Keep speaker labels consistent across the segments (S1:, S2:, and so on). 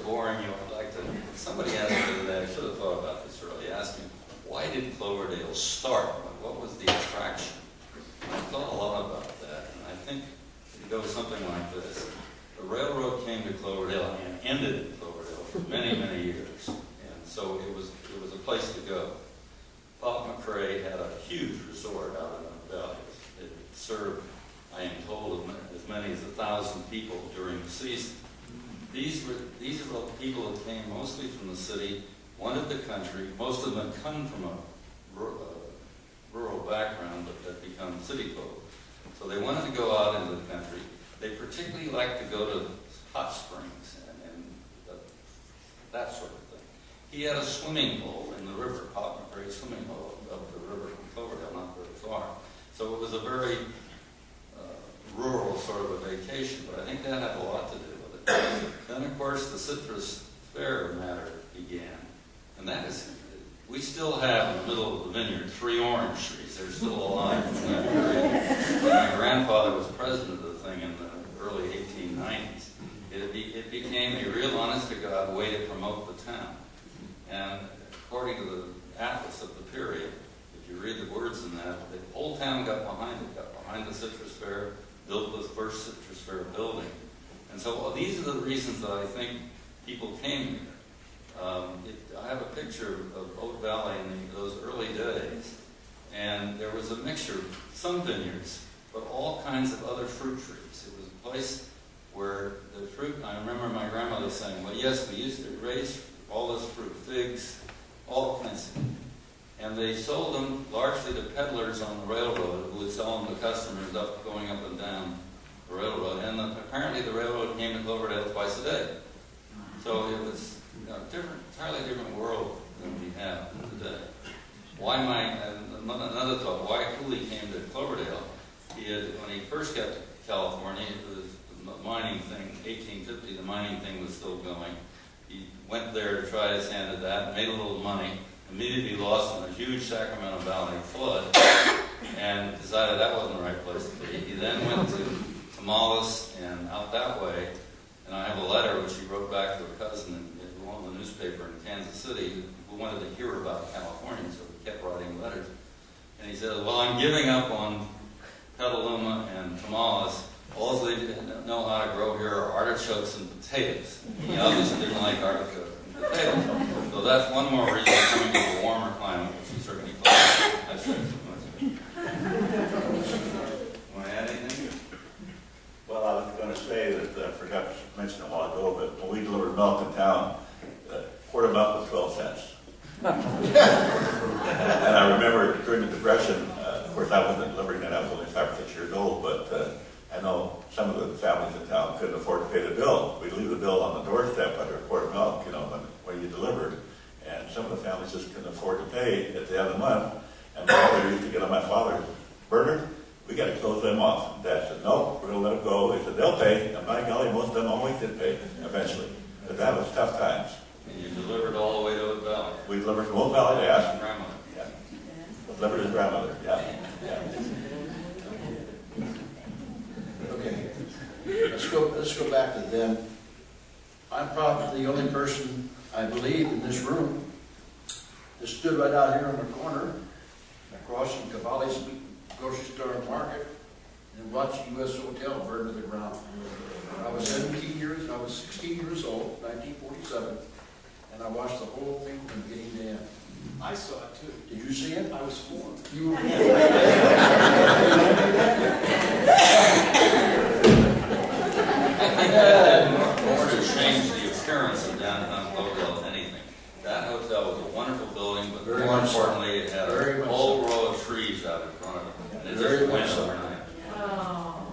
S1: boring you, I'd like to, somebody asked me today, I should have thought about this early, asked me, why did Cloverdale start? What was the attraction? And I thought a lot about that, and I think it goes something like this. The railroad came to Cloverdale and ended in Cloverdale for many, many years, and so it was a place to go. Pop McRae had a huge resort out in the valley. It served, I am told, as many as 1,000 people during the season. These are the people that came mostly from the city, wanted the country. Most of them come from a rural background, but that become city folk. So they wanted to go out into the country. They particularly liked to go to hot springs and that sort of thing. He had a swimming hole in the river, Pop McRae's swimming hole up the river from Cloverdale, not very far. So it was a very rural sort of a vacation, but I think that had a lot to do with it. Then, of course, the Citrus Fair matter began, and that is, we still have in the middle of the vineyard 3 orange trees. They're still alive from that period. When my grandfather was president of the thing in the early 1890s, it became a real honest-to-God way to promote the town. And according to the atlas of the period, if you read the words in that, the whole town got behind it, got behind the Citrus Fair, built the first Citrus Fair building. And so well, these are the reasons that I think people came here. I have a picture of Oak Valley in those early days, and there was a mixture of some vineyards, but all kinds of other fruit trees. It was a place where the fruit, I remember my grandmother saying, well, yes, we used to raise all this fruit, figs, all kinds of things. And they sold them largely to peddlers on the railroad who would sell them to customers going up and down the railroad. And apparently the railroad came to Cloverdale twice a day. So it was entirely different world than we have today. Another thought, why Cooley came to Cloverdale, when he first got to California, it was the mining thing, 1850, the mining thing was still going. He went there to try his hand at that, made a little money, immediately lost in a huge Sacramento Valley flood, and decided that wasn't the right place to be. He then went to Tamales and out that way, and I have a letter which he wrote back to a cousin in the newspaper in Kansas City who wanted to hear about California, so he kept writing letters. And he said, well, I'm giving up on Petaluma and Tamales. All they know how to grow here are artichokes and potatoes. He obviously didn't like artichokes and potatoes. So that's one more reason coming to a warmer climate, which is certainly fun. I've said so much. Want to add anything?
S2: Well, I was going to say that I forgot to mention a while ago, but when we delivered milk in town, a quart of milk was 12 cents. And I remember during the Depression, of course I wasn't delivering it, I was only 5 or 6 years old, but I know some of the families in town couldn't afford to pay the bill. We'd leave the bill on the doorstep under a quart of milk, when you delivered. And some of the families just couldn't afford to pay at the end of the month. And my mother used to get on my father, Bernard, we got to close them off. And Dad said, no, we're going to let them go. He said, they'll pay. And by golly, most of them always did pay eventually. But that was tough times.
S1: And you delivered all the way to Oak Valley.
S2: We delivered from Oak Valley to Aspen.
S1: Grandmother.
S2: Yeah. Delivered his grandmother. Yeah. Yeah.
S3: Okay. Let's go back to then. I'm probably the only person, I believe, in this room that stood right out here on the corner across from Cavalli's grocery store and market and watched the U.S. Hotel burn to the ground. I was 16 years old, 1947, and I watched the whole thing from beginning to end.
S4: I saw it too.
S3: Did you see it?
S4: I was 4.
S3: You were
S1: Or to change the appearance of downtown Cloverdale, if anything. That hotel was a wonderful building, but
S3: Very
S1: more
S3: much so.
S1: importantly, it had
S3: Very
S1: a
S3: much
S1: whole row of trees out in front of it. And it
S3: Very
S1: just
S3: much
S1: went
S3: so.
S1: overnight.
S5: Oh.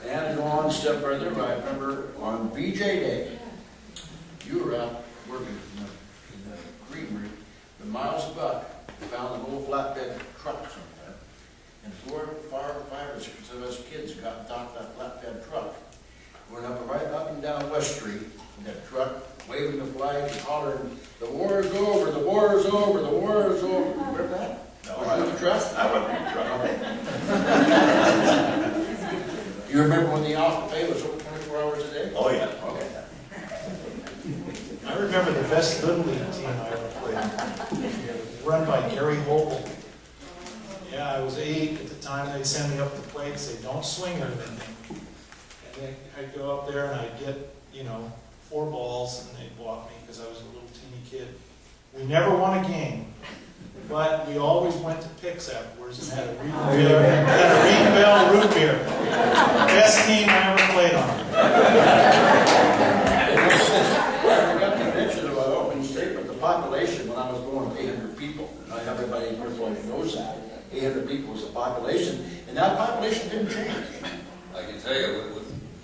S3: And to go on a step further, I remember on VJ Day, you were out working in the greenery, the Miles Buck found an old flatbed truck somewhere, and 5 or 6 of us kids got docked that flatbed truck, went right up and down West Street in that truck, waving the flag and hollering, "The war is over, the war is over, the war is over." Remember that?
S2: No,
S3: Was you in the truck?
S2: I wasn't in the truck.
S3: Do you remember when the Alpha Pay was open 24 hours a day?
S2: Oh, yeah.
S3: Okay.
S4: remember the best Little League team I ever played. Run by Gary Howell. Yeah, I was 8 at the time. They'd send me up to play and say, don't swing or anything. And then I'd go up there and I'd get, 4 balls, and they'd walk me because I was a little teeny kid. We never won a game, but we always went to picks afterwards and had a Greenbell root beer. Best team I ever played on.
S3: I forgot to mention about opening statement, the population when I was born was 800 people. Not everybody in North knows that. 800 people was the population, and that population didn't change.
S1: I can tell you,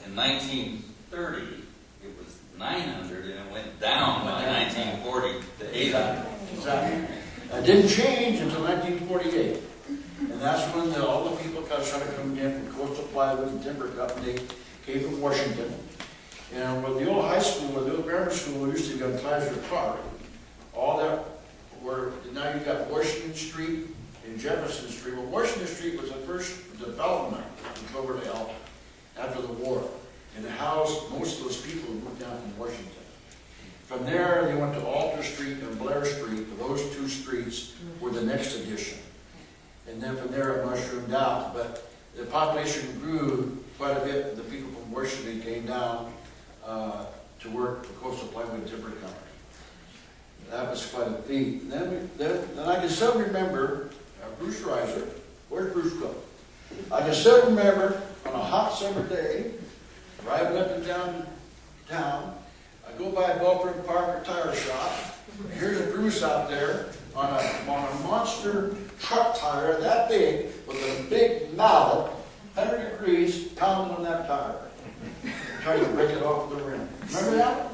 S1: in 1930, it was 900, and it went down by 1940 to 800.
S3: Exactly. It didn't change until 1948. And that's when all the people started coming in from Coastal Plywood and Timber Company, came from Washington. And with the old high school, the old grammar school, used to be on Kaiser Park. All that were, now you've got Washington Street and Jefferson Street. Well, Washington Street was the first development in Cloverdale after the war. And it housed most of those people who moved down from Washington. From there, they went to Alter Street and Blair Street. Those 2 streets were the next addition. And then from there, it mushroomed out. But the population grew quite a bit. The people from Washington came down to work for Coastal Plywood and Timber Company. That was quite a feat. And then I can still remember Bruce Reiser. Where's Bruce go? I can still remember on a hot summer day, driving up and down town, I go by Belper and Parker Tire Shop. Here's Bruce out there on a monster truck tire that big, with a big mallet, 100 degrees, pounding on that tire, trying to break it off the rim. Remember that?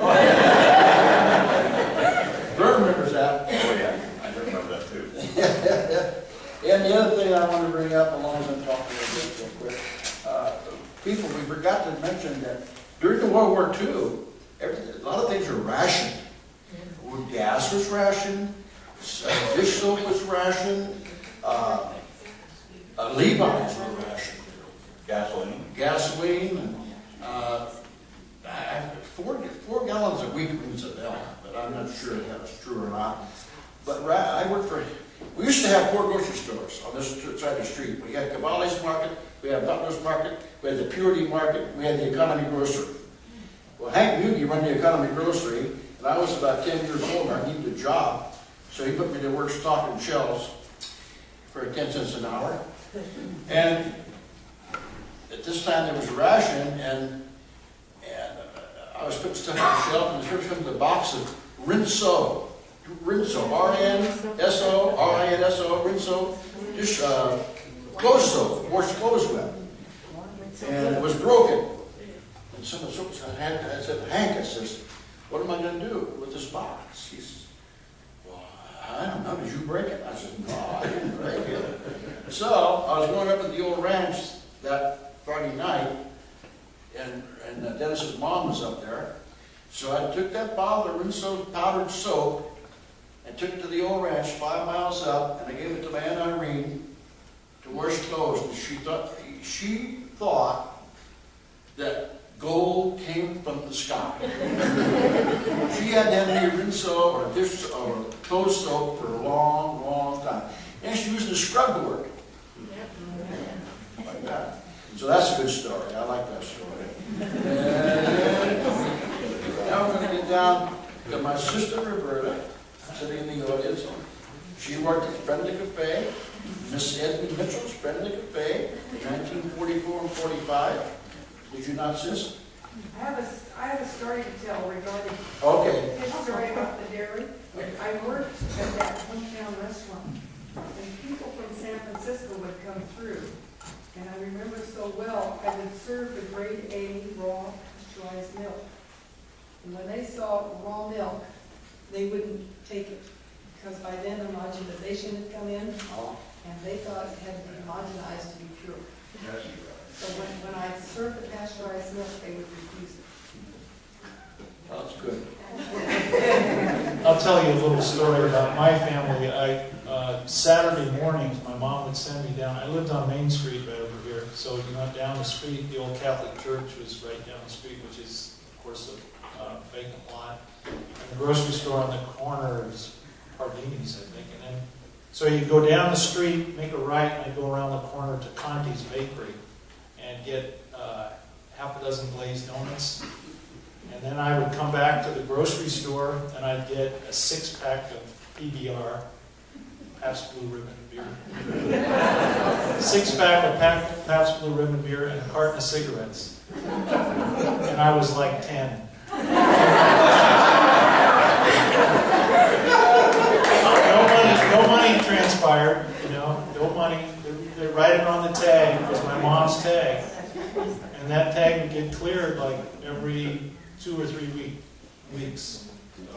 S3: Oh, yeah. Vern remembers that.
S2: Oh, yeah. I remember that too.
S3: And the other thing I want to bring up, along as I'm talking a bit real quick, people, we forgot to mention that during the World War II, a lot of things were rationed. Gas was rationed, dish soap was rationed, Levi's were rationed. Gasoline, and 4 gallons a week means a hell, but I'm not sure if that's true or not. But I worked for, we used to have 4 grocery stores on this side of the street. We had Cavalli's Market, we had Butler's Market, we had the Purity Market, we had the Economy Grocery. Well, Hank Mugi run the Economy Grocery, and I was about 10 years old, and I needed a job. So he put me to work stocking shelves for 10 cents an hour. And at this time there was a ration, and I was putting stuff on the shelf, and the first comes a box of Rinso, R-N-S-O, R-I-N-S-O, Rinso, just clothes soap, wash clothes with. And it was broken. And someone I said, Hank, I says, what am I going to do with this box? He says, well, I don't know, did you break it? I said, no, I didn't break it. So I was going up at the old ranch that Friday night, and Dennis's mom was up there. So I took that bottle of Rinso powdered soap and took it to the old ranch 5 miles up, and I gave it to my Aunt Irene to wash clothes. And she thought that gold came from the sky. She had had any Rinso or dish or clothes soap for a long, long time. And she used the scrub to work. Like that. So that's a good story. I like that story. And now we're going to get down to my sister Roberta, sitting in the audience. She worked at Friendly Cafe, Miss Edmund Mitchell's Friendly Cafe, in 1944 and 45. Did you not, sis?
S5: I have a story to tell regarding
S3: Okay.
S5: his story about the dairy. I worked at that hometown restaurant, and people from San Francisco would come through. And I remember so well, I would serve the grade A raw pasteurized milk. And when they saw raw milk, they wouldn't take it, because by then homogenization had come in, and they thought it had to be homogenized to be pure. So when I served the pasteurized milk, they would refuse it.
S3: That's good.
S4: I'll tell you a little story about my family. Saturday mornings, my mom would send me down. I lived on Main Street right over here. So you went down the street, the old Catholic church was right down the street, which is, of course, a vacant lot. And the grocery store on the corner is Pardini's, I think. And then, so you go down the street, make a right, and I go around the corner to Conti's Bakery and get half a dozen glazed donuts. And then I would come back to the grocery store and I'd get a 6-pack of PBR, Pabst Blue Ribbon beer. 6-pack of Pabst Blue Ribbon beer and a carton of cigarettes. And I was like 10. No money transpired, you know, no money. They write it on the tag. It was my mom's tag. And that tag would get cleared like every 2 or 3 weeks. So,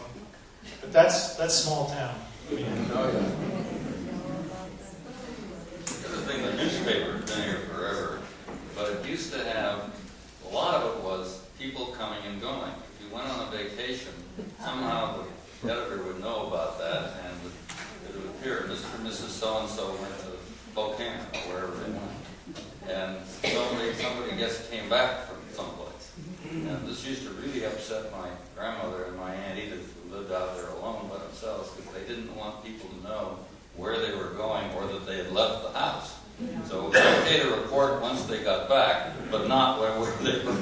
S4: but that's small town. I mean,
S3: Oh, yeah.
S1: The other thing, the newspaper's been here forever, but it used to have, a lot of it was people coming and going. If you went on a vacation, somehow the editor would know about that, and it would appear, Mr. and Mrs. So-and-so went to Spokane, or wherever they went. And somebody just came back from someplace. And this used to really upset my grandmother and my Aunt Edith, who lived out there alone by themselves, because they didn't want people to know where they were going or that they had left the house. So it was okay to report once they got back, but not where they were